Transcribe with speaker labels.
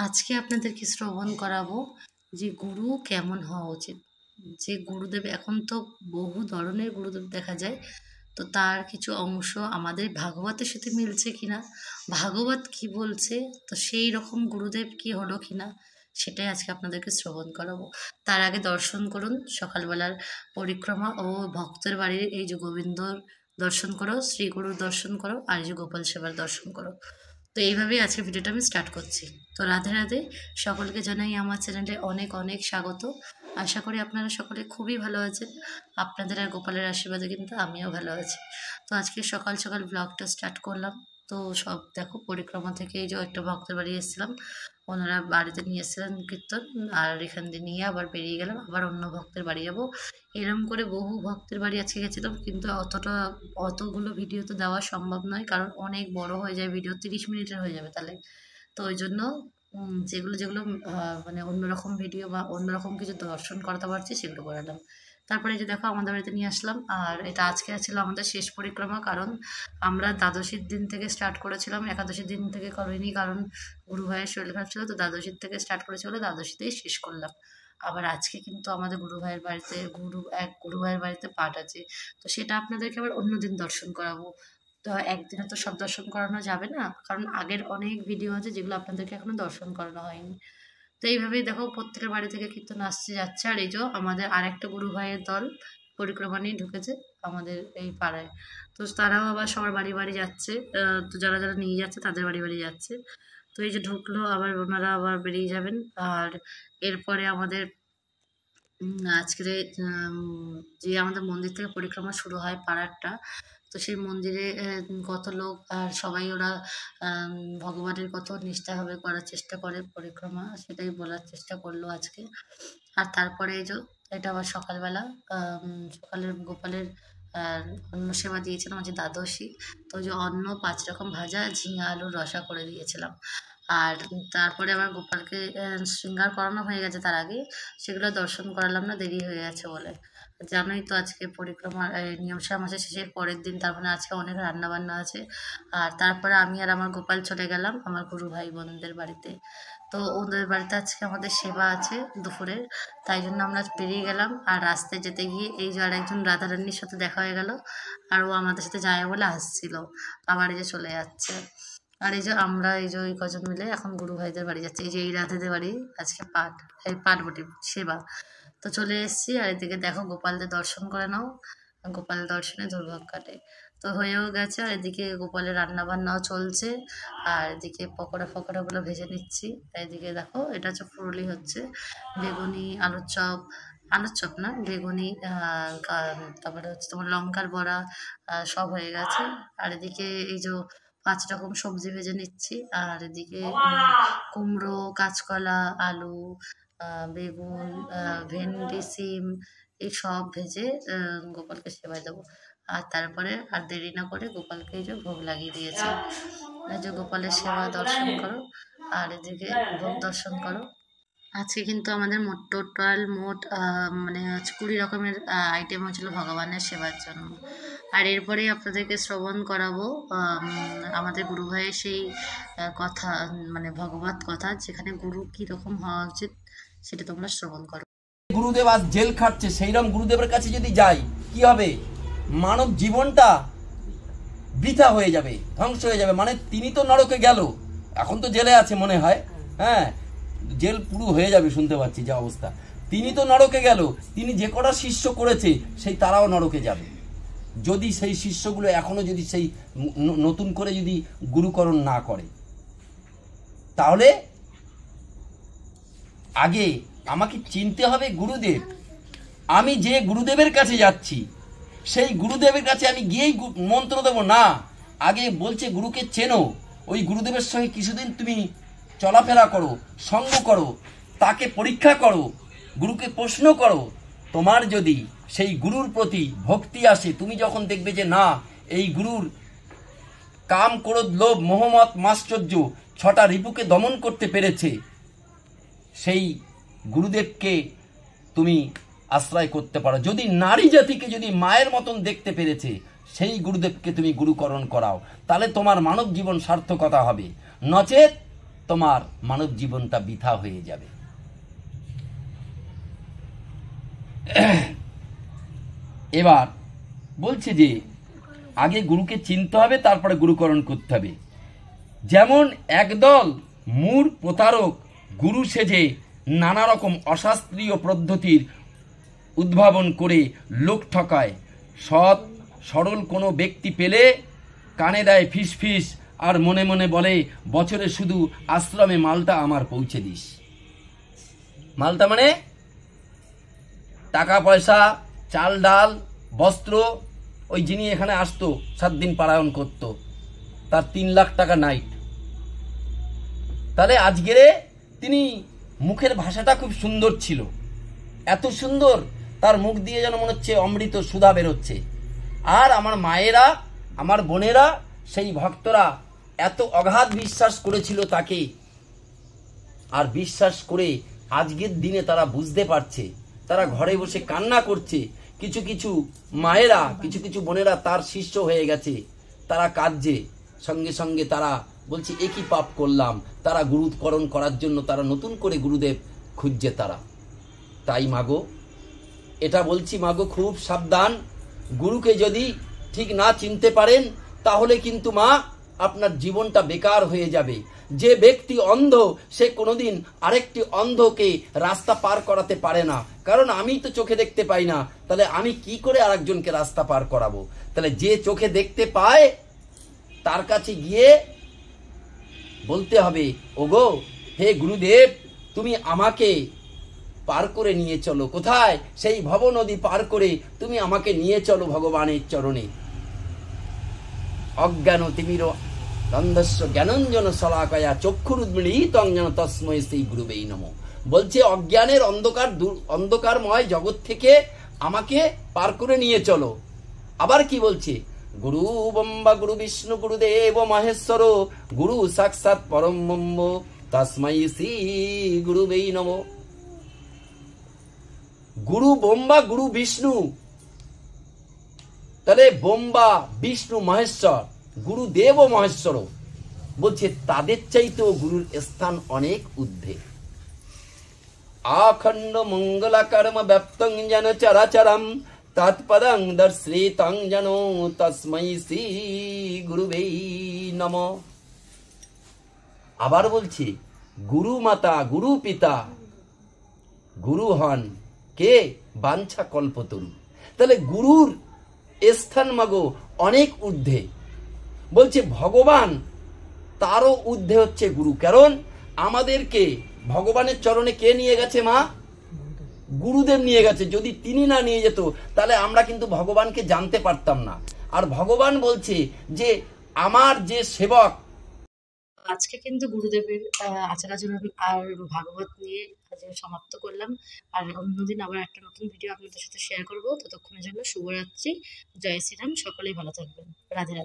Speaker 1: আজকে আপনাদেরকে শ্রবণ করাবো যে গুরু কেমন হওয়া উচিত। যে গুরুদেব, এখন তো বহু ধরনের গুরুদেব দেখা যায়, তো তার কিছু অংশ আমাদের ভাগবতের সাথে মিলছে কিনা, ভাগবত কি বলছে, তো সেই রকম গুরুদেব কি হলো কিনা, সেটাই আজকে আপনাদেরকে শ্রবণ করাবো। তার আগে দর্শন করুন সকালবেলার পরিক্রমা ও ভক্তের বাড়ির এই যে গোবিন্দর দর্শন করো, শ্রীগুরুর দর্শন করো, আর এই যে গোপাল সেবার দর্শন করো। তো এইভাবেই আজকে ভিডিওটা আমি স্টার্ট করছি। তো রাধে রাধে, সকলকে জানাই আমার চ্যানেলে অনেক অনেক স্বাগত। আশা করি আপনারা সকলে খুবই ভালো আছেন। আপনাদের আর গোপালের আশীর্বাদে কিন্তু আমিও ভালো আছি। তো আজকে সকাল সকাল ব্লগটা স্টার্ট করলাম। তো সব দেখো, পরিক্রমা থেকে এই যে একটা ভক্তের বাড়ি এসেছিলাম, ওনারা বাড়িতে নিয়ে এসেছিলেন কীর্তন, আর এখান দিয়ে নিয়ে আবার বেরিয়ে গেলাম, আবার অন্য ভক্তের বাড়ি যাবো। এরম করে বহু ভক্তের বাড়ি আজকে গেছিলাম, কিন্তু অতগুলো ভিডিও তো দেওয়া সম্ভব নয়, কারণ অনেক বড় হয়ে যায় ভিডিও, 30 মিনিটের হয়ে যাবে তাহলে। তো ওই জন্য যেগুলো যেগুলো মানে অন্যরকম ভিডিও বা অন্যরকম কিছু দর্শন করাতে পারছি সেগুলো করালাম। তারপরে এই যে দেখো, আমাদের বাড়িতে নিয়ে আসলাম, আর এটা আজকে ছিল আমাদের শেষ পরিক্রমা, কারণ আমরা দ্বাদশীর দিন থেকে স্টার্ট করেছিলাম, একাদশীর দিন থেকে করিনি, কারণ গুরু ভাইয়ের শরীর খারাপ ছিল, তো দ্বাদশীর থেকে স্টার্ট করেছি বলে দ্বাদশীতেই শেষ করলাম। আবার আজকে কিন্তু আমাদের গুরু ভাইয়ের বাড়িতে পাঠ আছে, তো সেটা আপনাদেরকে আবার অন্যদিন দর্শন করাবো। তো একদিনে তো সব দর্শন করানো যাবে না, কারণ আগের অনেক ভিডিও আছে যেগুলো আপনাদেরকে এখনো দর্শন করানো হয়নি। তো এইভাবেই দেখো, প্রত্যেকের বাড়ি থেকে কীর্তন আসছে যাচ্ছে, আর এই যে আমাদের আরেকটা গুরু ভাইয়ের দল পরিক্রমা নিয়ে ঢুকেছে আমাদের এই পাড়ায়। তো তারাও আবার সবার বাড়ি বাড়ি যাচ্ছে, তো যারা যারা নিয়ে যাচ্ছে তাদের বাড়ি বাড়ি যাচ্ছে। তো এই যে ঢুকলো, আবার ওনারা আবার বেরিয়ে যাবেন। আর এরপরে আমাদের আজকে যে আমাদের মন্দির থেকে পরিক্রমা শুরু হয় পাড়ারটা, তো সেই মন্দিরে কত লোক, আর সবাই ওরা ভগবানের কত নিষ্ঠাভাবে করার চেষ্টা করে পরিক্রমা, সেটাই বলার চেষ্টা করলো আজকে। আর তারপরে এই যে এটা আবার সকালবেলা, সকালের গোপালের অন্ন সেবা দিয়েছিলাম, যে দ্বাদশী। তো ওই যে অন্ন 5 রকম ভাজা, ঝিঙা আলুর রসা করে দিয়েছিলাম। আর তারপরে আবার গোপালকে শৃঙ্গার করানো হয়ে গেছে, তার আগে সেগুলো দর্শন করালাম না, দেরি হয়ে গেছে বলে। জানোই তো আজকে পরিক্রমার নিয়মসা মাসের শেষের পরের দিন, তার মানে আজকে অনেক রান্না বান্না আছে। আর তারপরে আমি আর আমার গোপাল চলে গেলাম আমার গুরু ভাই বোনদের বাড়িতে। তো ওদের বাড়িতে আজকে আমাদের সেবা আছে দুপুরের, তাই জন্য আমরা বেরিয়ে গেলাম। আর রাস্তায় যেতে গিয়ে এই যে আর একজন রাধারানীর সাথে দেখা হয়ে গেল, আর ও আমাদের সাথে যায় বলে আসছিল, আবার এই যে চলে যাচ্ছে। আর এই যে আমরা এই যে ওই কজন মিলে এখন গুরু ভাইদের বাড়ি যাচ্ছি, এই যে এই রাধেদের বাড়ি আজকে পাঠ বটি সেবা। তো চলে এসেছি, আর এদিকে দেখো গোপালদের দর্শন করে নাও, গোপাল দর্শনে দুর্ভোগ কাটে। তো হয়েও গেছে, আর এদিকে গোপালের রান্না বান্নাও চলছে, আর এদিকে পকোড়া ফকোড়াগুলো ভেজে নিচ্ছি। আর এদিকে দেখো, এটা হচ্ছে ফুরুলি, হচ্ছে বেগুনি, আলুর চপ না, বেগুনি, তারপরে হচ্ছে তোমার লঙ্কার বড়া, সব হয়ে গেছে। আর এদিকে এই যে 5 রকম সবজি ভেজে নিচ্ছি, আর এদিকে কুমড়ো, কাঁচকলা, আলু, বেগুন, ভেন্ডি, সিম, এই সব ভেজে গোপালকে সেবায় দেবো। আর তারপরে আর দেরি না করে গোপালকে এই যে ভোগ লাগিয়ে দিয়েছি। এই যে গোপালের সেবা দর্শন করো, আর এদিকে ভোগ দর্শন করো। আজকে কিন্তু আমাদের মোট মানে 20 রকমের আইটেম হচ্ছিল ভগবানের সেবার জন্য। আর এরপরেই আপনাদেরকে শ্রবণ করাবো আমাদের গুরু ভাইয়ের সেই কথা, মানে ভগবত কথা, যেখানে গুরু কীরকম হওয়া উচিত সেটা তোমরা শ্রবণ করো।
Speaker 2: গুরুদেব আজ জেল খাটছে, সেইরকম গুরুদেবের কাছে যদি যাই কি হবে? মানব জীবনটা বৃথা হয়ে যাবে, ধ্বংস হয়ে যাবে। মানে তিনি তো নরকে গেল, এখন তো জেলে আছে মনে হয়, হ্যাঁ, জেল পুরো হয়ে যাবে শুনতে পাচ্ছি যা অবস্থা। তিনি তো নরকে গেল, তিনি যে কটা শিষ্য করেছে সেই তারাও নরকে যাবে, যদি সেই শিষ্যগুলো এখনো যদি সেই নতুন করে যদি গুরুকরণ না করে। তাহলে আগে আমাকে চিনতে হবে গুরুদেব। আমি যে গুরুদেবের কাছে যাচ্ছি সেই গুরুদেবের কাছে আমি গিয়েই মন্ত্র দেবো না, আগে বলছে গুরুকে চেনো, ওই গুরুদেবের সঙ্গে কিছুদিন তুমি চলাফেরা করো, সঙ্গ করো, তাকে পরীক্ষা করো, গুরুকে প্রশ্ন করো। তোমার যদি সেই গুরুর প্রতি ভক্তি আসে, তুমি যখন দেখবে যে না, এই গুরুর কাম, ক্রোধ, লোভ, মোহমত, মাশ্চর্য 6টা রিপুকে দমন করতে পেরেছে, সেই গুরুদেবকে তুমি আশ্রয় করতে পারো। যদি নারী জাতিকে যদি মায়ের মতন দেখতে পেরেছে, সেই গুরুদেবকে তুমি গুরুকরণ করাও, তাহলে তোমার মানব জীবন সার্থকতা হবে। নচেত তোমার মানব জীবনটা বৃথা হয়ে যাবে। এবার বলছে যে আগে গুরুকে চিনতে হবে, তারপরে গুরুকরণ করতে হবে। যেমন একদল মূঢ় প্রতারক গুরু সেজে নানা রকম অশাস্ত্রীয় পদ্ধতির উদ্ভাবন করে লোক ঠকায়। সৎ সরল কোনো ব্যক্তি পেলে কানে দেয় ফিস ফিস, আর মনে মনে বলে বছরে শুধু আশ্রমে মালটা আমার পৌঁছে দিস। মালটা মানে টাকা পয়সা, চাল ডাল, বস্ত্র। ওই যিনি এখানে আসতো 7 দিন পারায়ণ করত, তার 3 লাখ টাকা নাইট। তাহলে আজকের তিনি মুখের ভাষাটা খুব সুন্দর ছিল, এত সুন্দর তার মুখ দিয়ে যেন মনে হচ্ছে অমৃত সুধা বেরোচ্ছে। আর আমার মায়েরা, আমার বোনেরা, সেই ভক্তরা এত অগাধ বিশ্বাস করেছিল তাকে। আর বিশ্বাস করে আজকের দিনে তারা বুঝতে পারছে, তারা ঘরে বসে কান্না করছে। কিছু কিছু মায়েরা, কিছু কিছু বোনেরা তার শিষ্য হয়ে গেছে, তারা কাঁদছে। সঙ্গে সঙ্গে তারা বলছে একই পাপ করলাম। তারা গুরুকরণ করার জন্য তারা নতুন করে গুরুদেব খুঁজছে তারা। তাই মাগো, এটা বলছি মাগো, খুব সাবধান। গুরুকে যদি ঠিক না চিনতে পারেন তাহলে কিন্তু মা আপনার জীবনটা বেকার হয়ে যাবে। যে ব্যক্তি অন্ধ সে কোনোদিন আরেকটি অন্ধকে রাস্তা পার করাতে পারে না, কারণ আমি তো চোখে দেখতে পাই না, তাহলে আমি কি করে আরেকজনকে রাস্তা পার করাবো? তাহলে যে চোখে দেখতে পায় তার কাছে গিয়ে বলতে হবে, ওগো হে গুরুদেব, তুমি আমাকে পার করে নিয়ে চলো। কোথায়? সেই ভব নদী পার করে তুমি আমাকে নিয়ে চলো ভগবানের চরণে। অজ্ঞান তিমির দ্বন্দ্বস্য জ্ঞানঞ্জন শলাকয়া চক্ষুরুদ্মিলিতং যেন তস্মৈ শ্রী গুরুবেই নমঃ। বলছে অজ্ঞানের অন্ধকারময় জগৎ থেকে আমাকে পার করে নিয়ে চলো। আবার কি বলছে? গুরু ব্রহ্মা গুরু বিষ্ণু গুরুদেব মহেশ্বর গুরু সাক্ষাৎ পরম ব্রহ্ম তস্মৈ শ্রী গুরুবেই নমঃ। গুরু ব্রহ্মা গুরু বিষ্ণু, তাহলে ব্রহ্মা বিষ্ণু মহেশ্বর, গুরুদেব মহেশ্বর। বলছে তাদের চাইতেও গুরুর স্থান অনেক ঊর্ধ্বে। আখণ্ড মঙ্গলা কর্ম ব্যাপ্তং যেন চরাচরম তৎপদং দর্শিতং যেন তস্মৈ শ্রী গুরুবেই নমঃ। আবার বলছে গুরু মাতা গুরু পিতা গুরু হন কে? বাঞ্ছা কল্পতরু। তাহলে গুরুর স্থান মাগো অনেক ঊর্ধ্বে। বলছে ভগবান তারও ঊর্ধ্বে হচ্ছে গুরু। কারণ আমাদেরকে ভগবানের চরণে কে নিয়ে গেছে মা? গুরুদেব নিয়ে গেছে। যদি তিনি না নিয়ে যেত তাহলে আমরা কিন্তু ভগবানকে জানতে পারতাম না। আর ভগবান বলছে যে আমার যে সেবক।
Speaker 1: আজকে কিন্তু গুরুদেবের আচার আচরণ আর ভাগবত নিয়ে আজকে সমাপ্ত করলাম। আর অন্যদিন আবার একটা নতুন ভিডিও আপনাদের সাথে শেয়ার করবো। ততক্ষণের জন্য শুভরাত্রি, জয় শ্রীরাম, সকলেই ভালো থাকবেন। রাধে রাধে।